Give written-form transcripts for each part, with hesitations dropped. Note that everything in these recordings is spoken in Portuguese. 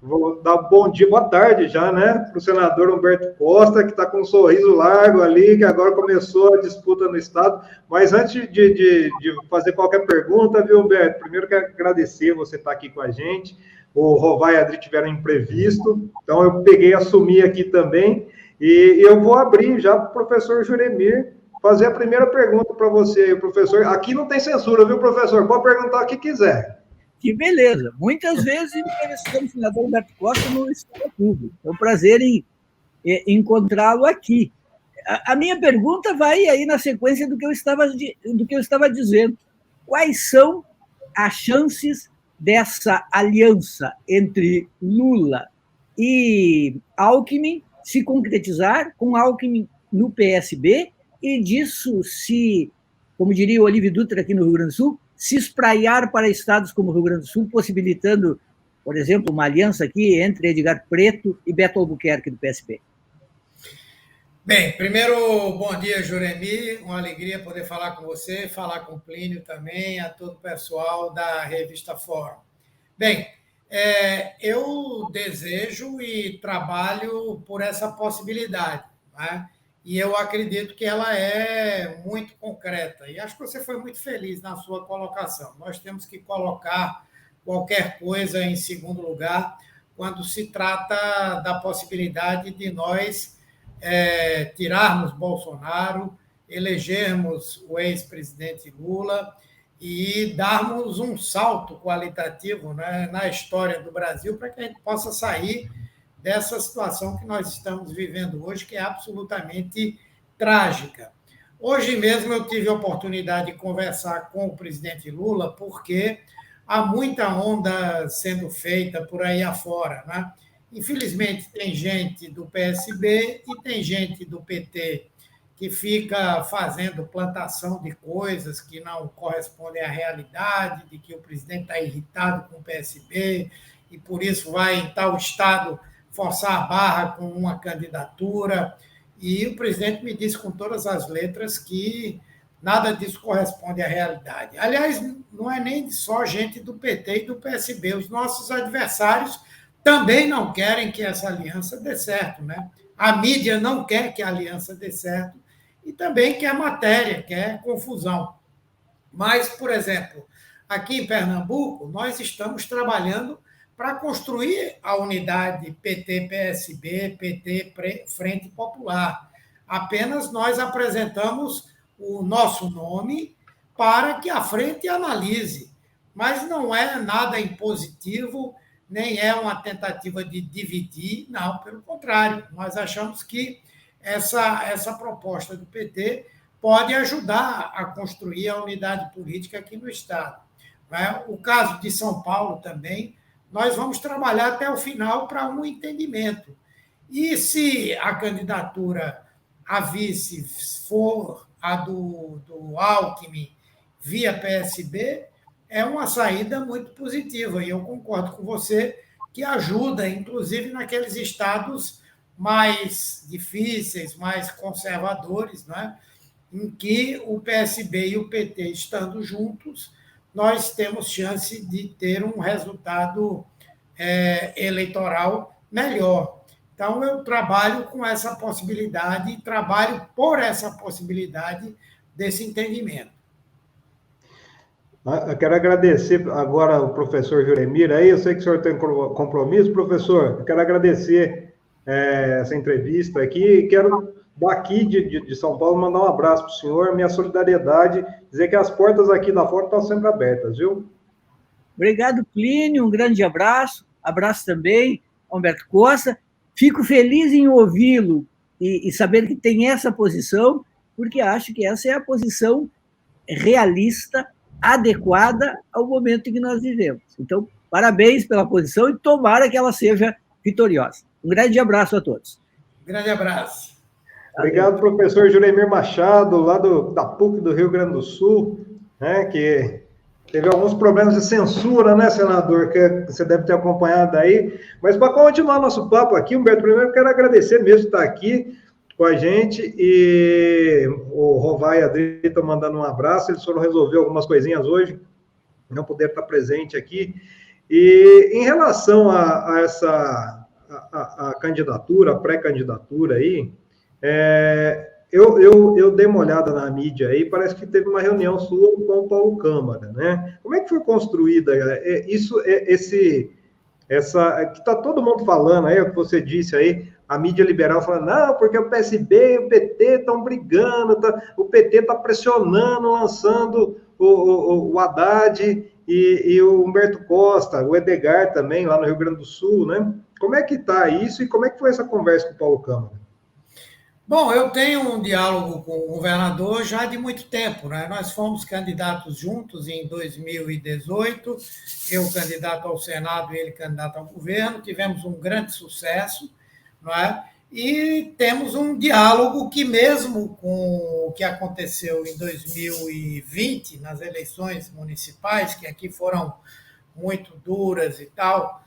Vou dar bom dia, boa tarde já, né, para o senador Humberto Costa, que está com um sorriso largo ali, que agora começou a disputa no Estado. Mas antes de fazer qualquer pergunta, viu, Humberto? Primeiro quero agradecer você estar aqui com a gente. O Rovai e a Adri tiveram imprevisto, então eu peguei e assumi aqui também. E eu vou abrir já para o professor Juremir fazer a primeira pergunta para você, professor. Aqui não tem censura, viu, professor? Pode perguntar o que quiser. Que beleza. Muitas vezes entrevistamos o senador Humberto Costa no Estado Público. É um prazer em encontrá-lo aqui. A minha pergunta vai aí na sequência do que eu estava dizendo. Quais são as chances dessa aliança entre Lula e Alckmin se concretizar, com Alckmin no PSB, e disso se, como diria o Olívio Dutra aqui no Rio Grande do Sul, se espraiar para estados como o Rio Grande do Sul, possibilitando, por exemplo, uma aliança aqui entre Edgar Preto e Beto Albuquerque, do PSB? Bem, primeiro, bom dia, Juremir. Uma alegria poder falar com você, falar com o Plínio também, a todo o pessoal da revista Fórum. Bem, eu desejo e trabalho por essa possibilidade, né? E eu acredito que ela é muito concreta. E acho que você foi muito feliz na sua colocação. Nós temos que colocar qualquer coisa em segundo lugar quando se trata da possibilidade de nós tirarmos Bolsonaro, elegermos o ex-presidente Lula e darmos um salto qualitativo, né, na história do Brasil para que a gente possa sair dessa situação que nós estamos vivendo hoje, que é absolutamente trágica. Hoje mesmo eu tive a oportunidade de conversar com o presidente Lula, porque há muita onda sendo feita por aí afora, né? Infelizmente, tem gente do PSB e tem gente do PT que fica fazendo plantação de coisas que não correspondem à realidade, de que o presidente está irritado com o PSB e, por isso, vai em tal estado forçar a barra com uma candidatura, e o presidente me disse com todas as letras que nada disso corresponde à realidade. Aliás, não é nem só gente do PT e do PSB, os nossos adversários também não querem que essa aliança dê certo, né? A mídia não quer que a aliança dê certo e também quer matéria, quer confusão. Mas, por exemplo, aqui em Pernambuco, nós estamos trabalhando para construir a unidade PT-PSB, PT-Frente Popular. Apenas nós apresentamos o nosso nome para que a frente analise, mas não é nada impositivo, nem é uma tentativa de dividir, não, pelo contrário, nós achamos que essa proposta do PT pode ajudar a construir a unidade política aqui no Estado. O caso de São Paulo também, nós vamos trabalhar até o final para um entendimento. E se a candidatura a vice for a do Alckmin via PSB, é uma saída muito positiva, e eu concordo com você que ajuda, inclusive, naqueles estados mais difíceis, mais conservadores, né, em que o PSB e o PT estando juntos, nós temos chance de ter um resultado eleitoral melhor. Então, eu trabalho com essa possibilidade e trabalho por essa possibilidade desse entendimento. Eu quero agradecer agora ao professor Juremir aí, eu sei que o senhor tem compromisso, professor, eu quero agradecer essa entrevista aqui, quero daqui de São Paulo mandar um abraço para o senhor, minha solidariedade, dizer que as portas aqui da Fórum estão sempre abertas, viu? Obrigado, Plínio, um grande abraço também, Humberto Costa, fico feliz em ouvi-lo e saber que tem essa posição, porque acho que essa é a posição realista, adequada ao momento em que nós vivemos. Então, parabéns pela posição e tomara que ela seja vitoriosa. Um grande abraço a todos. Grande abraço. Obrigado, professor Juremir Machado, lá da PUC do Rio Grande do Sul, né, que teve alguns problemas de censura, né, senador, que você deve ter acompanhado aí. Mas para continuar nosso papo aqui, Humberto, primeiro quero agradecer mesmo estar aqui com a gente, e o Rovai e a Adri estão mandando um abraço, eles foram resolver algumas coisinhas hoje, não puderam estar presente aqui, E em relação a essa a candidatura, a pré-candidatura aí, eu dei uma olhada na mídia aí, parece que teve uma reunião sua com o Paulo Câmara, né? Como é que foi construída isso, essa que está todo mundo falando aí, o que você disse aí, a mídia liberal falando, não, porque o PSB e o PT estão brigando, o PT está pressionando, lançando o Haddad e o Humberto Costa, o Edgar também, lá no Rio Grande do Sul, né? Como é que está isso e como é que foi essa conversa com o Paulo Câmara? Bom, eu tenho um diálogo com o governador já de muito tempo, né? Nós fomos candidatos juntos em 2018, eu candidato ao Senado e ele candidato ao governo, tivemos um grande sucesso, não é? E temos um diálogo que, mesmo com o que aconteceu em 2020, nas eleições municipais, que aqui foram muito duras e tal,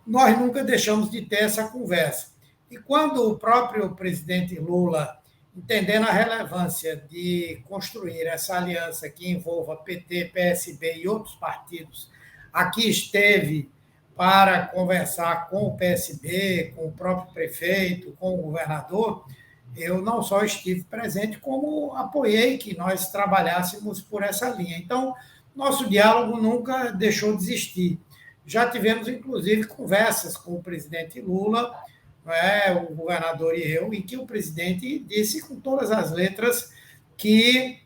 nós nunca deixamos de ter essa conversa. E quando o próprio presidente Lula, entendendo a relevância de construir essa aliança que envolva PT, PSB e outros partidos, aqui esteve para conversar com o PSB, com o próprio prefeito, com o governador, eu não só estive presente, como apoiei que nós trabalhássemos por essa linha. Então, nosso diálogo nunca deixou de existir. Já tivemos, inclusive, conversas com o presidente Lula, o governador e eu, em que o presidente disse com todas as letras que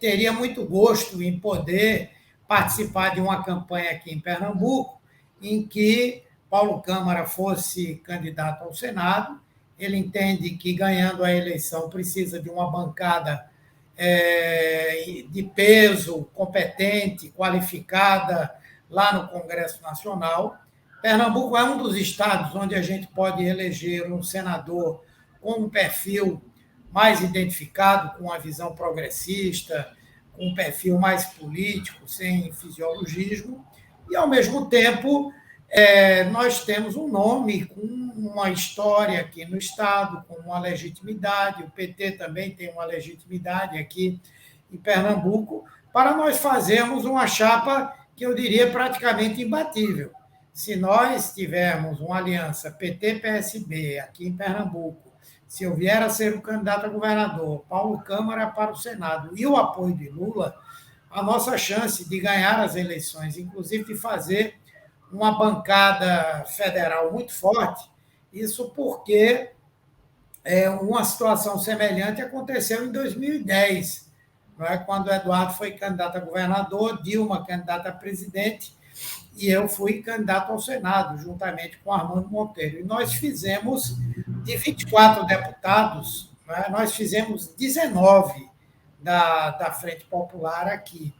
teria muito gosto em poder participar de uma campanha aqui em Pernambuco, em que Paulo Câmara fosse candidato ao Senado. Ele entende que, ganhando a eleição, precisa de uma bancada de peso, competente, qualificada, lá no Congresso Nacional. Pernambuco é um dos estados onde a gente pode eleger um senador com um perfil mais identificado, com uma visão progressista, com um perfil mais político, sem fisiologismo, e, ao mesmo tempo, nós temos um nome com uma história aqui no estado, com uma legitimidade, o PT também tem uma legitimidade aqui em Pernambuco, para nós fazermos uma chapa que eu diria praticamente imbatível. Se nós tivermos uma aliança PT-PSB aqui em Pernambuco, se eu vier a ser o candidato a governador, Paulo Câmara para o Senado e o apoio de Lula, a nossa chance de ganhar as eleições, inclusive de fazer uma bancada federal muito forte, isso porque uma situação semelhante aconteceu em 2010, não é? Quando Eduardo foi candidato a governador, Dilma candidata a presidente, e eu fui candidato ao Senado, juntamente com Armando Monteiro. E nós fizemos, de 24 deputados, né, nós fizemos 19 da Frente Popular aqui.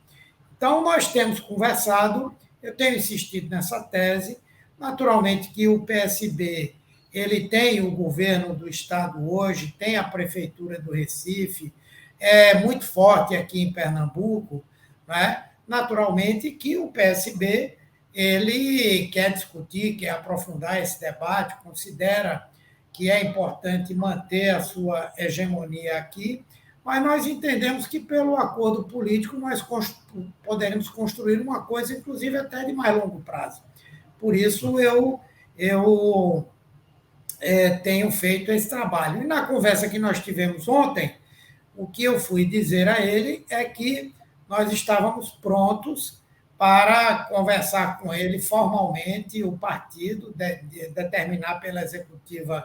Então, nós temos conversado, eu tenho insistido nessa tese, naturalmente que o PSB ele tem o governo do Estado hoje, tem a Prefeitura do Recife, é muito forte aqui em Pernambuco, né? Naturalmente que o PSB ele quer discutir, quer aprofundar esse debate, considera que é importante manter a sua hegemonia aqui, mas nós entendemos que, pelo acordo político, nós poderemos construir uma coisa, inclusive, até de mais longo prazo. Por isso, eu tenho feito esse trabalho. E na conversa que nós tivemos ontem, o que eu fui dizer a ele é que nós estávamos prontos para conversar com ele formalmente, o partido, determinar pela executiva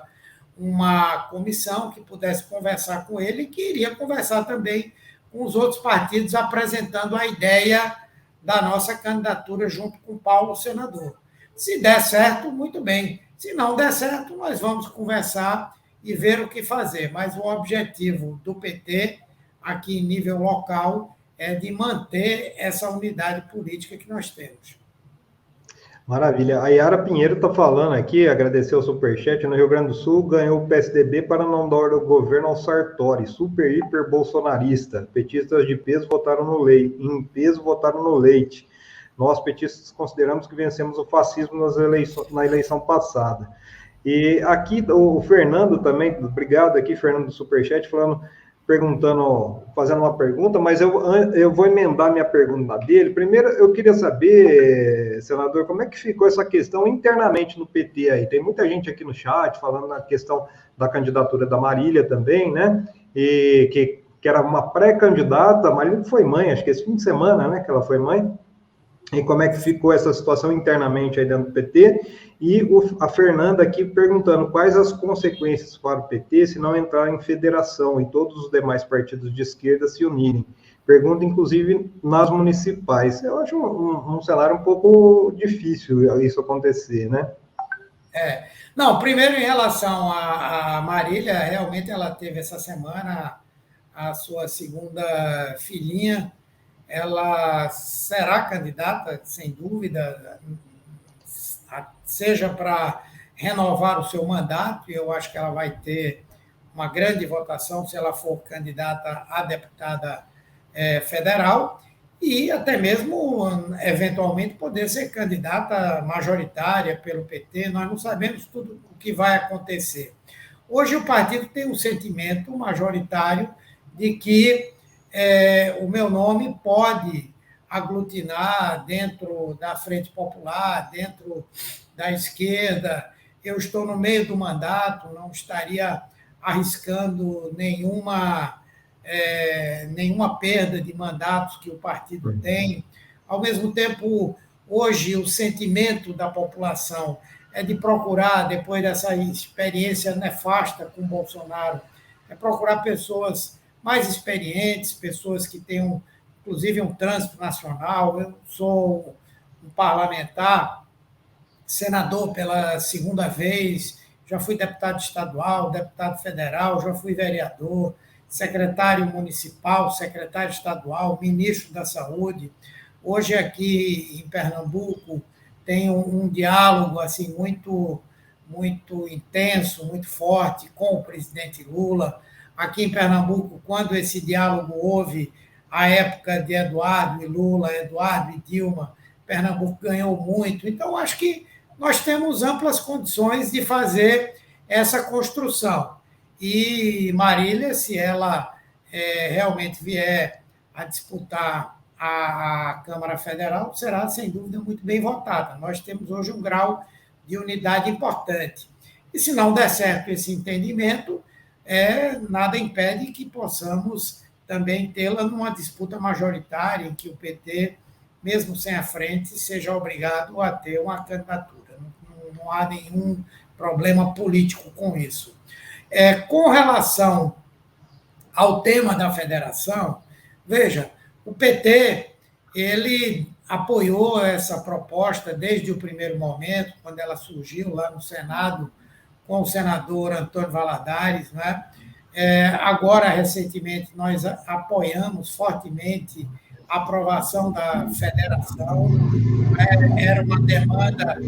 uma comissão que pudesse conversar com ele e que iria conversar também com os outros partidos, apresentando a ideia da nossa candidatura junto com o Paulo, senador. Se der certo, muito bem. Se não der certo, nós vamos conversar e ver o que fazer. Mas o objetivo do PT, aqui em nível local, é de manter essa unidade política que nós temos. Maravilha. A Yara Pinheiro está falando aqui, agradeceu o superchat, no Rio Grande do Sul ganhou o PSDB para não dar o governo ao Sartori, super, hiper bolsonarista. Petistas de peso votaram no Leite, em peso votaram no Leite. Nós, petistas, consideramos que vencemos o fascismo na eleição passada. E aqui o Fernando também, obrigado aqui, Fernando do superchat, falando... fazendo uma pergunta, mas eu vou emendar minha pergunta dele. Primeiro, eu queria saber, senador, como é que ficou essa questão internamente no PT aí? Tem muita gente aqui no chat falando na questão da candidatura da Marília também, né? E que era uma pré-candidata, a Marília foi mãe, acho que esse fim de semana, né, que ela foi mãe. E como é que ficou essa situação internamente aí dentro do PT? E a Fernanda aqui perguntando quais as consequências para o PT se não entrar em federação e todos os demais partidos de esquerda se unirem. Pergunta, inclusive, nas municipais. Eu acho um cenário um pouco difícil isso acontecer, né? Não, primeiro em relação à Marília, realmente ela teve essa semana a sua segunda filhinha. Ela será candidata, sem dúvida, seja para renovar o seu mandato, e eu acho que ela vai ter uma grande votação se ela for candidata a deputada federal, e até mesmo, eventualmente, poder ser candidata majoritária pelo PT. Nós não sabemos tudo o que vai acontecer. Hoje o partido tem um sentimento majoritário de que o meu nome pode aglutinar dentro da Frente Popular, dentro da esquerda. Eu estou no meio do mandato, não estaria arriscando nenhuma perda de mandatos que o partido tem. Ao mesmo tempo, hoje, o sentimento da população é de procurar, depois dessa experiência nefasta com Bolsonaro, é procurar pessoas mais experientes, pessoas que tenham, inclusive, um trânsito nacional. Eu sou um parlamentar, senador pela segunda vez, já fui deputado estadual, deputado federal, já fui vereador, secretário municipal, secretário estadual, ministro da Saúde. Hoje, aqui em Pernambuco, tem um diálogo assim, muito intenso, muito forte com o presidente Lula. Aqui em Pernambuco, quando esse diálogo houve, a época de Eduardo e Lula, Eduardo e Dilma, Pernambuco ganhou muito. Então, acho que nós temos amplas condições de fazer essa construção. E Marília, se ela realmente vier a disputar a Câmara Federal, será, sem dúvida, muito bem votada. Nós temos hoje um grau de unidade importante. E se não der certo esse entendimento, nada impede que possamos também tê-la numa disputa majoritária, em que o PT, mesmo sem a frente, seja obrigado a ter uma candidatura. Não há nenhum problema político com isso. Com relação ao tema da federação, veja, o PT ele apoiou essa proposta desde o primeiro momento, quando ela surgiu lá no Senado, com o senador Antônio Valadares, né? Agora, recentemente, nós apoiamos fortemente a aprovação da federação. Era uma demanda,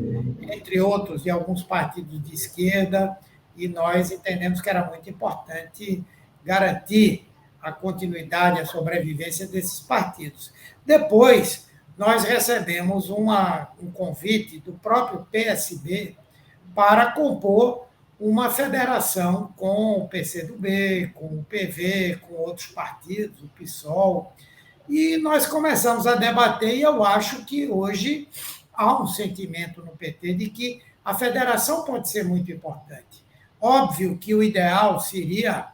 entre outros, de alguns partidos de esquerda, e nós entendemos que era muito importante garantir a continuidade, a sobrevivência desses partidos. Depois, nós recebemos um convite do próprio PSB para compor uma federação com o PCdoB, com o PV, com outros partidos, o PSOL, e nós começamos a debater, e eu acho que hoje há um sentimento no PT de que a federação pode ser muito importante. Óbvio que o ideal seria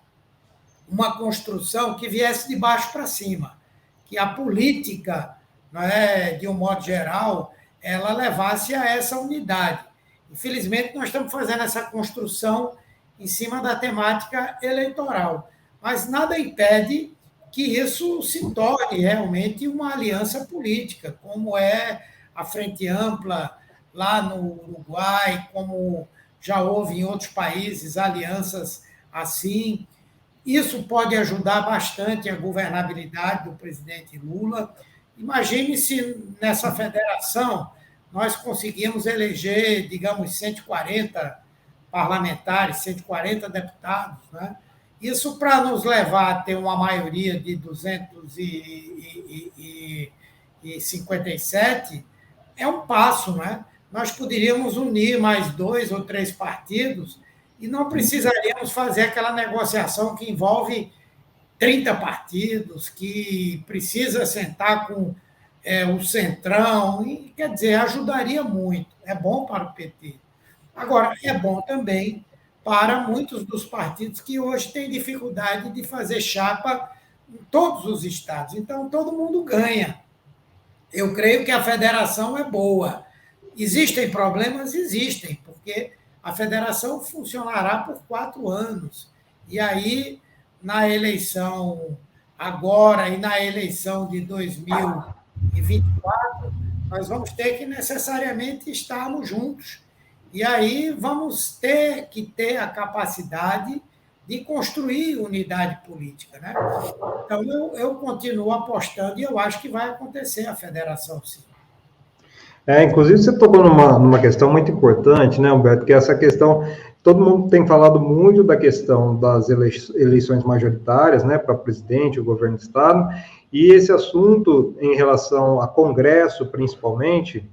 uma construção que viesse de baixo para cima, que a política, de um modo geral, ela levasse a essa unidade. Infelizmente, nós estamos fazendo essa construção em cima da temática eleitoral, mas nada impede que isso se torne realmente uma aliança política, como é a Frente Ampla lá no Uruguai, como já houve em outros países alianças assim. Isso pode ajudar bastante a governabilidade do presidente Lula. Imagine se nessa federação nós conseguimos eleger, digamos, 140 parlamentares, 140 deputados, né? Isso para nos levar a ter uma maioria de 257 é um passo, né? Nós poderíamos unir mais 2 ou 3 partidos e não precisaríamos fazer aquela negociação que envolve 30 partidos, que precisa sentar com o Centrão, e, quer dizer, ajudaria muito. É bom para o PT. Agora, é bom também para muitos dos partidos que hoje têm dificuldade de fazer chapa em todos os estados. Então, todo mundo ganha. Eu creio que a federação é boa. Existem problemas? Existem, porque a federação funcionará por 4 anos. E aí, na eleição agora e na eleição de 2024, nós vamos ter que necessariamente estarmos juntos. E aí vamos ter que ter a capacidade de construir unidade política, né? Então, eu continuo apostando e eu acho que vai acontecer a federação, sim. Inclusive, você tocou numa questão muito importante, né, Humberto, que é essa questão, todo mundo tem falado muito da questão das eleições majoritárias, né, para presidente, o governo do Estado, e esse assunto em relação a Congresso, principalmente,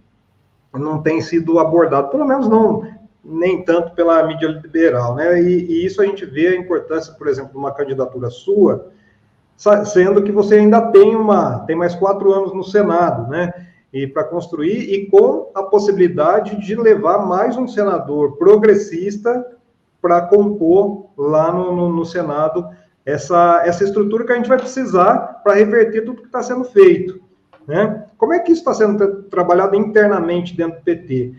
não tem sido abordado, pelo menos não nem tanto pela mídia liberal, né, e isso a gente vê a importância, por exemplo, de uma candidatura sua, sendo que você ainda tem mais 4 anos no Senado, né, e para construir, e com a possibilidade de levar mais um senador progressista para compor lá no Senado essa estrutura que a gente vai precisar para reverter tudo que está sendo feito, né? Como é que isso está sendo trabalhado internamente dentro do PT?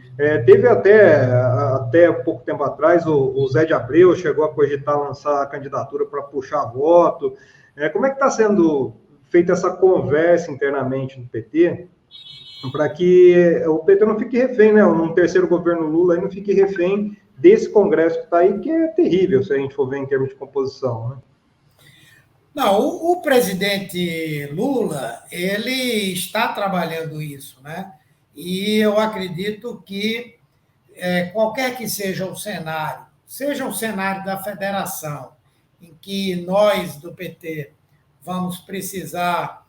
Teve até pouco tempo atrás, o Zé de Abreu chegou a cogitar lançar a candidatura para puxar voto. Como é que está sendo feita essa conversa internamente no PT, para que o PT não fique refém, né? Num terceiro governo Lula, aí não fique refém desse Congresso que está aí, que é terrível, se a gente for ver em termos de composição, né? Não, o presidente Lula, ele está trabalhando isso, né? E eu acredito que qualquer que seja o cenário da federação, em que nós do PT vamos precisar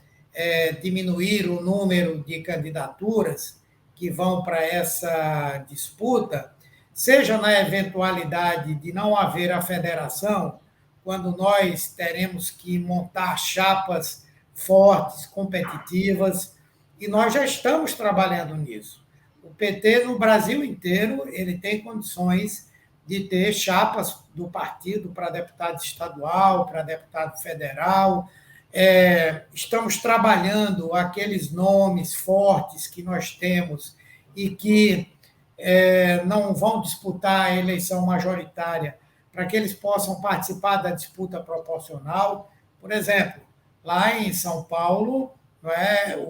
diminuir o número de candidaturas que vão para essa disputa, seja na eventualidade de não haver a federação, quando nós teremos que montar chapas fortes, competitivas, e nós já estamos trabalhando nisso. O PT, no Brasil inteiro, ele tem condições de ter chapas do partido para deputado estadual, para deputado federal. Estamos trabalhando aqueles nomes fortes que nós temos e que não vão disputar a eleição majoritária, para que eles possam participar da disputa proporcional. Por exemplo, lá em São Paulo,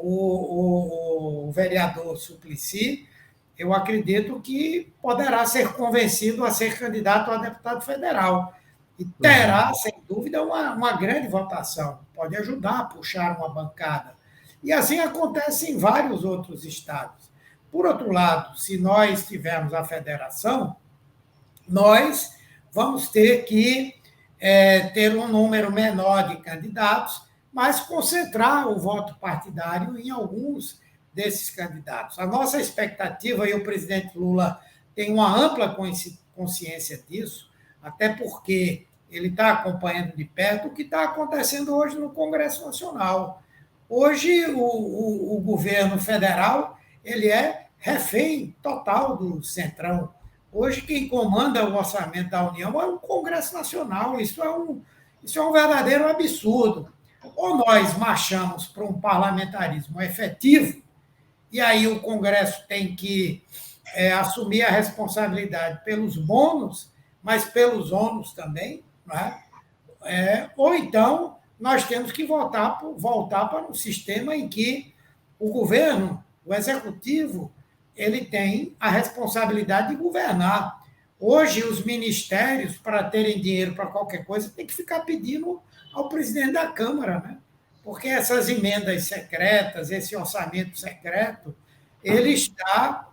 o vereador Suplicy, eu acredito que poderá ser convencido a ser candidato a deputado federal. E terá, sem dúvida, uma grande votação. Pode ajudar a puxar uma bancada. E assim acontece em vários outros estados. Por outro lado, se nós tivermos a federação, nós vamos ter que ter um número menor de candidatos, mas concentrar o voto partidário em alguns desses candidatos. A nossa expectativa, e o presidente Lula tem uma ampla consciência disso, até porque ele está acompanhando de perto o que está acontecendo hoje no Congresso Nacional. Hoje, o governo federal ele é refém total do Centrão. Hoje, quem comanda o orçamento da União é o Congresso Nacional. Isso é um verdadeiro absurdo. Ou nós marchamos para um parlamentarismo efetivo, e aí o Congresso tem que assumir a responsabilidade pelos bônus, mas pelos ônus também, né? Ou então nós temos que voltar para um sistema em que o governo, o executivo, ele tem a responsabilidade de governar. Hoje, os ministérios, para terem dinheiro para qualquer coisa, tem que ficar pedindo ao presidente da Câmara, né? Porque essas emendas secretas, esse orçamento secreto, ele está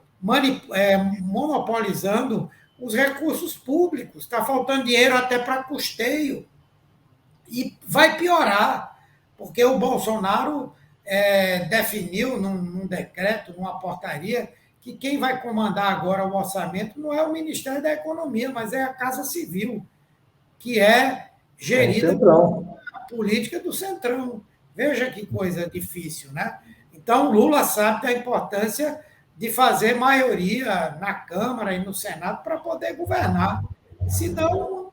monopolizando os recursos públicos, está faltando dinheiro até para custeio. E vai piorar, porque o Bolsonaro definiu num decreto, numa portaria, que quem vai comandar agora o orçamento não é o Ministério da Economia, mas é a Casa Civil, que é gerida política do Centrão. Veja que coisa difícil, né? Então, Lula sabe da importância de fazer maioria na Câmara e no Senado para poder governar. Senão,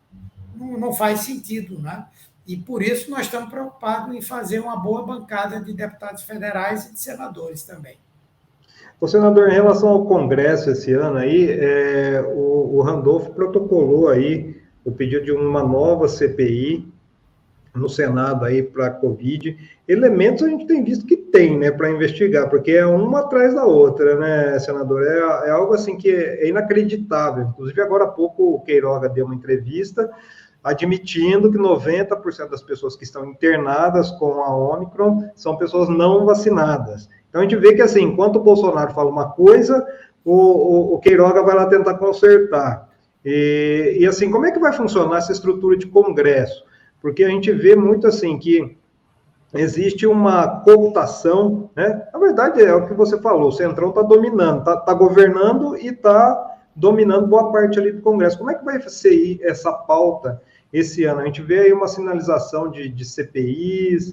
não faz sentido, né? E por isso nós estamos preocupados em fazer uma boa bancada de deputados federais e de senadores também. O senador, em relação ao Congresso esse ano aí, o Randolph protocolou aí o pedido de uma nova CPI no Senado aí para a Covid. Elementos a gente tem visto que tem, né, para investigar, porque é uma atrás da outra, né, senador? É algo assim que é inacreditável. Inclusive, agora há pouco o Queiroga deu uma entrevista admitindo que 90% das pessoas que estão internadas com a Omicron são pessoas não vacinadas. Então, a gente vê que, assim, enquanto o Bolsonaro fala uma coisa, o Queiroga vai lá tentar consertar. E, assim, como é que vai funcionar essa estrutura de Congresso? Porque a gente vê muito, assim, que existe uma cooptação, né? Na verdade, é o que você falou, o Centrão está dominando, está governando e está dominando boa parte ali do Congresso. Como é que vai ser essa pauta esse ano? A gente vê aí uma sinalização de CPIs,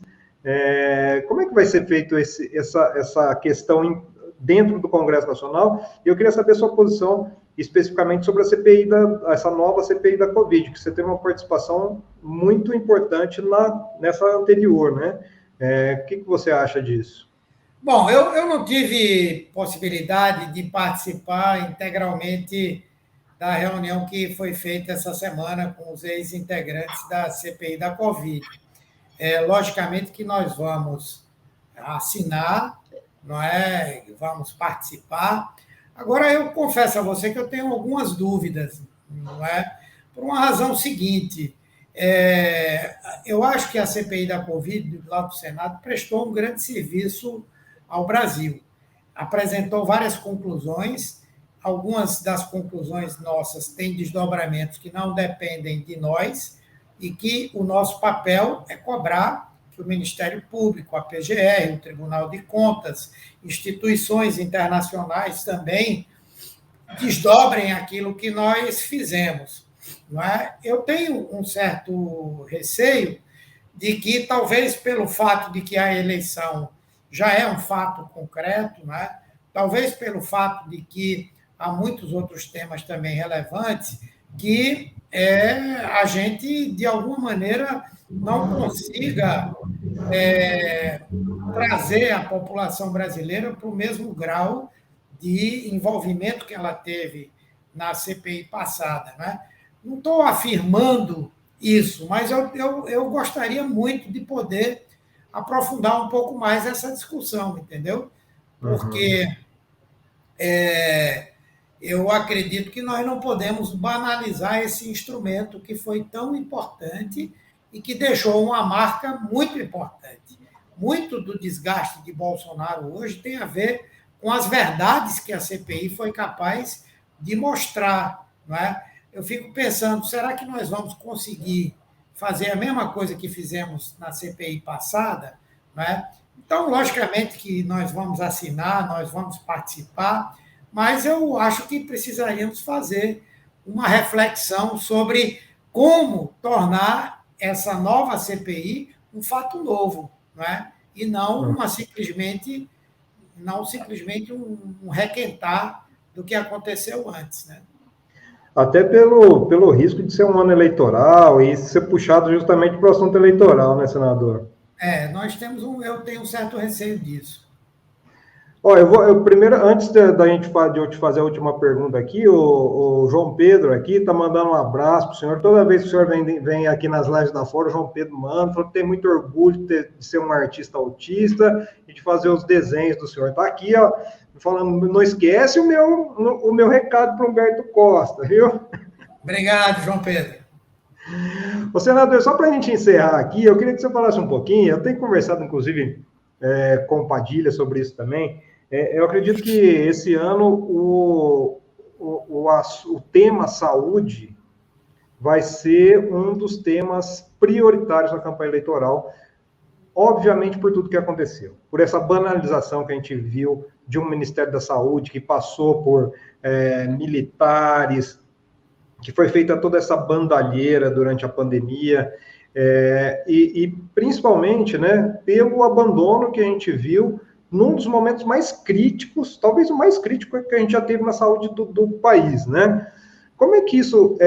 como é que vai ser feito essa questão dentro do Congresso Nacional? E eu queria saber a sua posição especificamente sobre a CPI, essa nova CPI da Covid, que você teve uma participação muito importante nessa anterior, né? O que você acha disso? Bom, eu não tive possibilidade de participar integralmente da reunião que foi feita essa semana com os ex-integrantes da CPI da Covid. Logicamente que nós vamos assinar, não é? Vamos participar. Agora, eu confesso a você que eu tenho algumas dúvidas, não é? Por uma razão seguinte, eu acho que a CPI da Covid, lá do Senado, prestou um grande serviço ao Brasil. Apresentou várias conclusões, algumas das conclusões nossas têm desdobramentos que não dependem de nós e que o nosso papel é cobrar que o Ministério Público, a PGR, o Tribunal de Contas, instituições internacionais também desdobrem aquilo que nós fizemos. Não é? Eu tenho um certo receio de que, talvez pelo fato de que a eleição já é um fato concreto, não é? Talvez pelo fato de que há muitos outros temas também relevantes, que a gente, de alguma maneira, não consiga trazer a população brasileira para o mesmo grau de envolvimento que ela teve na CPI passada. Né? Não estou afirmando isso, mas eu gostaria muito de poder aprofundar um pouco mais essa discussão, entendeu? Porque eu acredito que nós não podemos banalizar esse instrumento que foi tão importante e que deixou uma marca muito importante. Muito do desgaste de Bolsonaro hoje tem a ver com as verdades que a CPI foi capaz de mostrar. Não é? Eu fico pensando, será que nós vamos conseguir fazer a mesma coisa que fizemos na CPI passada? Não é? Então, logicamente que nós vamos assinar, nós vamos participar, mas eu acho que precisaríamos fazer uma reflexão sobre como tornar essa nova CPI um fato novo, não é? E não simplesmente um requentar do que aconteceu antes, né? Até pelo risco de ser um ano eleitoral e ser puxado justamente para o assunto eleitoral, né, senador? Eu tenho um certo receio disso. Eu primeiro, antes de eu te fazer a última pergunta aqui, o João Pedro aqui está mandando um abraço para o senhor. Toda vez que o senhor vem aqui nas lives da Fora, o João Pedro manda, falou que tem muito orgulho de ser um artista autista e de fazer os desenhos do senhor. Está aqui, ó, falando, não esquece o meu recado para o Humberto Costa, viu? Obrigado, João Pedro. Ô, senador, só para a gente encerrar aqui, eu queria que você falasse um pouquinho, eu tenho conversado, inclusive, com o Padilha sobre isso também. Eu acredito que esse ano o tema saúde vai ser um dos temas prioritários na campanha eleitoral, obviamente por tudo que aconteceu, por essa banalização que a gente viu de um Ministério da Saúde que passou por militares, que foi feita toda essa bandalheira durante a pandemia. E principalmente, né, pelo abandono que a gente viu num dos momentos mais críticos, talvez o mais crítico que a gente já teve na saúde do país, né? Como é que isso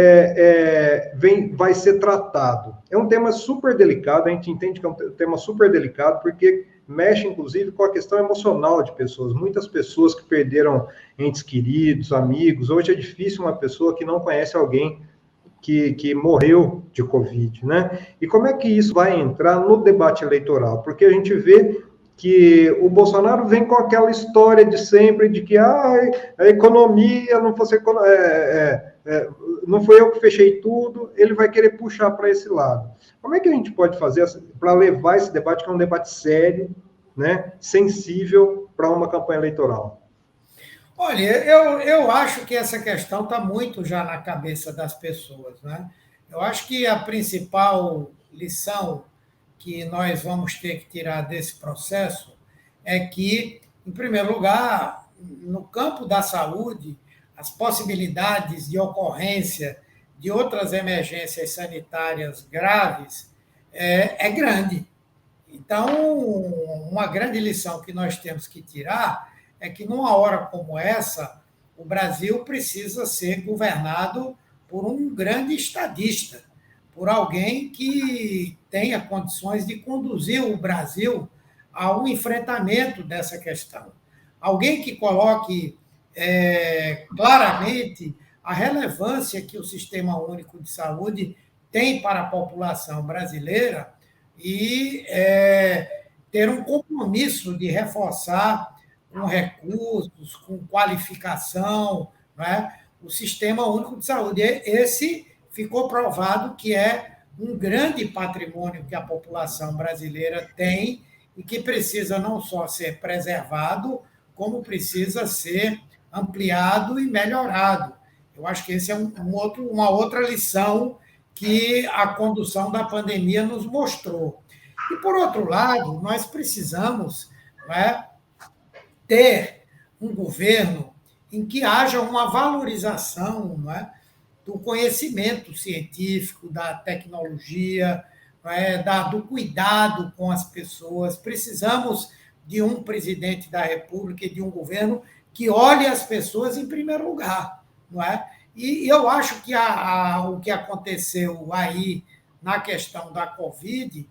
vai ser tratado? É um tema super delicado, a gente entende que é um tema super delicado, porque mexe, inclusive, com a questão emocional de pessoas. Muitas pessoas que perderam entes queridos, amigos. Hoje é difícil uma pessoa que não conhece alguém que morreu de Covid, né? E como é que isso vai entrar no debate eleitoral? Porque a gente vê que o Bolsonaro vem com aquela história de sempre de que a economia não fosse não foi eu que fechei tudo, ele vai querer puxar para esse lado. Como é que a gente pode fazer para levar esse debate, que é um debate sério, né, sensível, para uma campanha eleitoral? Olha, eu acho que essa questão está muito já na cabeça das pessoas, né? Eu acho que a principal lição que nós vamos ter que tirar desse processo é que, em primeiro lugar, no campo da saúde, as possibilidades de ocorrência de outras emergências sanitárias graves é grande. Então, uma grande lição que nós temos que tirar é que, numa hora como essa, o Brasil precisa ser governado por um grande estadista, por alguém que tenha condições de conduzir o Brasil ao enfrentamento dessa questão. Alguém que coloque claramente a relevância que o Sistema Único de Saúde tem para a população brasileira e ter um compromisso de reforçar com recursos, com qualificação, não é? O Sistema Único de Saúde. Esse ficou provado que é um grande patrimônio que a população brasileira tem e que precisa não só ser preservado, como precisa ser ampliado e melhorado. Eu acho que esse é uma outra lição que a condução da pandemia nos mostrou. E, por outro lado, nós precisamos, não é, ter um governo em que haja uma valorização, não é, do conhecimento científico, da tecnologia, não é, do cuidado com as pessoas. Precisamos de um presidente da República e de um governo que olhe as pessoas em primeiro lugar, não é? E eu acho que o que aconteceu aí na questão da Covid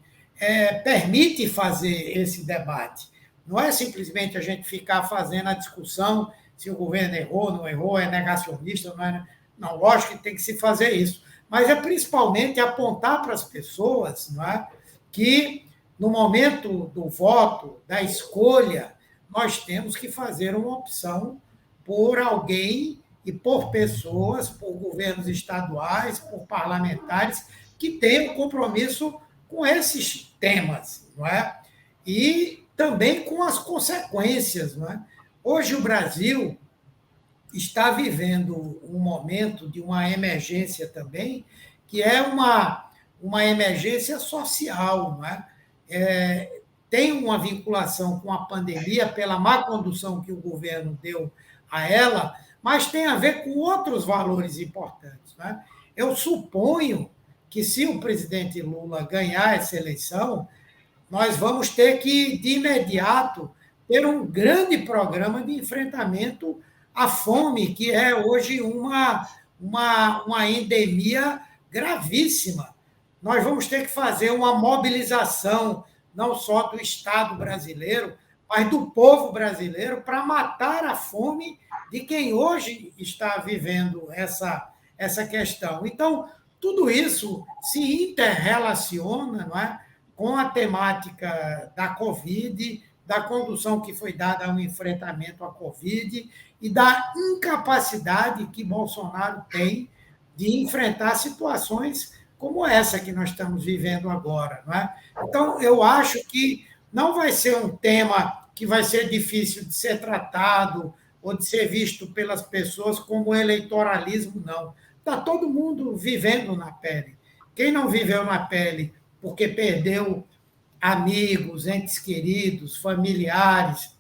permite fazer esse debate. Não é simplesmente a gente ficar fazendo a discussão se o governo errou, não errou, é negacionista, não é. Não, lógico que tem que se fazer isso. Mas é principalmente apontar para as pessoas, não é, que no momento do voto, da escolha, nós temos que fazer uma opção por alguém e por pessoas, por governos estaduais, por parlamentares, que tenham compromisso com esses temas, não é? E também com as consequências, não é? Hoje o Brasil está vivendo um momento de uma emergência também, que é uma emergência social, não é? Tem uma vinculação com a pandemia pela má condução que o governo deu a ela, mas tem a ver com outros valores importantes, né? Eu suponho que, se o presidente Lula ganhar essa eleição, nós vamos ter que, de imediato, ter um grande programa de enfrentamento à fome, que é hoje uma endemia gravíssima. Nós vamos ter que fazer uma mobilização, não só do Estado brasileiro, mas do povo brasileiro, para matar a fome de quem hoje está vivendo essa questão. Então, tudo isso se interrelaciona, não é, com a temática da Covid, da condução que foi dada ao enfrentamento à Covid e da incapacidade que Bolsonaro tem de enfrentar situações como essa que nós estamos vivendo agora, não é? Então, eu acho que não vai ser um tema que vai ser difícil de ser tratado ou de ser visto pelas pessoas como eleitoralismo, não. Está todo mundo vivendo na pele. Quem não viveu na pele porque perdeu amigos, entes queridos, familiares,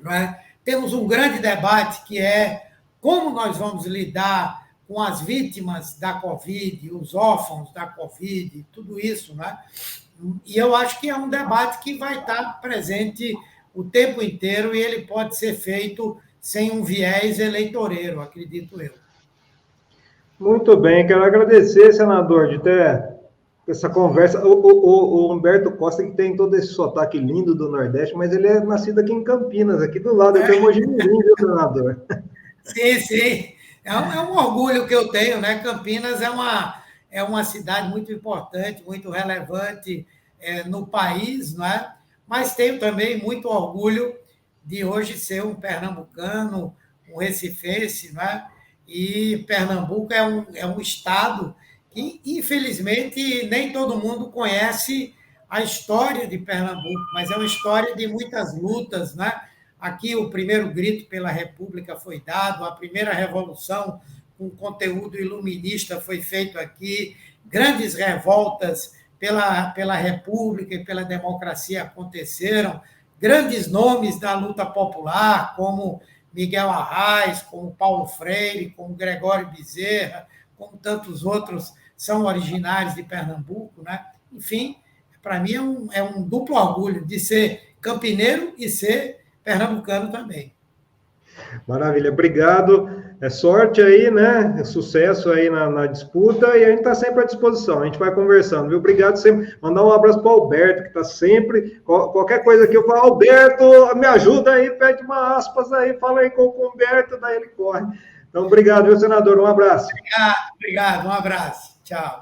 não é? Temos um grande debate que é como nós vamos lidar com as vítimas da Covid, os órfãos da Covid, tudo isso, né? E eu acho que é um debate que vai estar presente o tempo inteiro e ele pode ser feito sem um viés eleitoreiro, acredito eu. Muito bem, quero agradecer, senador, de ter essa conversa. O Humberto Costa, que tem todo esse sotaque lindo do Nordeste, mas ele é nascido aqui em Campinas, aqui do lado, aqui em Mojimirim, viu, senador? Sim, sim. É um orgulho que eu tenho, né? Campinas é uma cidade muito importante, muito relevante no país, não é? Mas tenho também muito orgulho de hoje ser um pernambucano, um recifense, não é? E Pernambuco é um estado que, infelizmente, nem todo mundo conhece a história de Pernambuco, mas é uma história de muitas lutas, né? Aqui o primeiro grito pela República foi dado, a primeira revolução com conteúdo iluminista foi feito aqui, grandes revoltas pela República e pela democracia aconteceram, grandes nomes da luta popular, como Miguel Arraes, como Paulo Freire, como Gregório Bezerra, como tantos outros são originários de Pernambuco, né? Enfim, para mim é um duplo orgulho de ser campineiro e ser pernambucano também. Maravilha, obrigado. É sorte aí, né? É sucesso aí na disputa e a gente está sempre à disposição. A gente vai conversando, viu? Obrigado sempre. Mandar um abraço para o Alberto, que está sempre. Qualquer coisa que eu falo, Alberto, me ajuda aí, pede uma aspas aí, fala aí com o Humberto, daí ele corre. Então, obrigado, viu, senador? Um abraço. Obrigado, um abraço. Tchau.